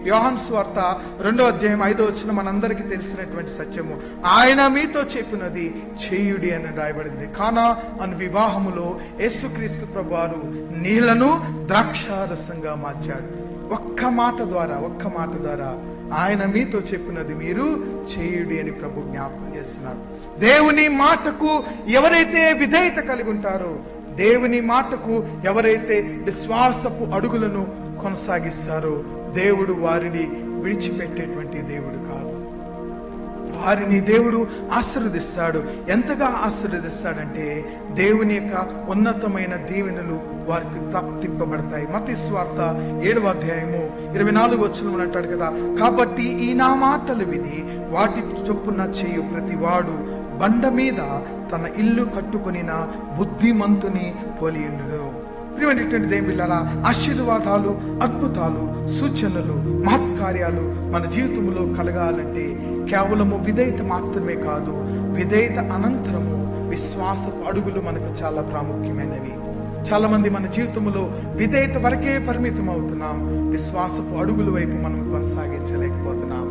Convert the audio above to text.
యోహాను సువార్త 2వ అధ్యాయం 5వ వచనం మనందరికీ తెలిసినటువంటి సత్యము. ఆయన మీతో చెప్పినది చేయుడి అని రాయబడింది. కానా అను వివాహములో యేసుక్రీస్తు ప్రభువారు నీళ్లను ద్రాక్షారసంగా మార్చాడు. ఒక్క మాట ద్వారా ఆయన మీతో చెప్పినది మీరు చేయుడి అని ప్రభు జ్ఞాపకం చేస్తున్నారు. దేవుని మాటకు ఎవరైతే విధేయత కలిగి ఉంటారో, దేవుని మాటకు ఎవరైతే విశ్వాసపు అడుగులను కొనసాగిస్తారో, దేవుడు వారిని విడిచిపెట్టేటువంటి దేవుడు కాదు. వారిని దేవుడు ఆశీర్వదిస్తాడు. ఎంతగా ఆశీర్వదిస్తాడంటే దేవుని యొక్క ఉన్నతమైన దీవెనలు వారికి ప్రాప్తింపబడతాయి. మత్తయి సువార్త 7వ అధ్యాయము 24వ వచనం అంటాడు కదా, కాబట్టి ఈ నా మాటలు విని వాటి చొప్పున చేయు ప్రతి వాడు బండ మీద తన ఇల్లు కట్టుకొనిన బుద్ధిమంతుని పోలియుండును. ప్రియమైనటువంటి దేవుని బిడ్డలారా, ఆశీర్వాదాలు, అద్భుతాలు, సూచనలు, మహత్కార్యాలు మన జీవితంలో కలగాలంటే కేవలము విధేయత మాత్రమే కాదు, విధేయత అనంతరము విశ్వాసపు అడుగులు మనకు చాలా ప్రాముఖ్యమైనవి. చాలా మంది మన జీవితంలో విధేయత వరకే పరిమితం అవుతున్నాం, విశ్వాసపు అడుగుల వైపు మనం కొనసాగించలేకపోతున్నాం.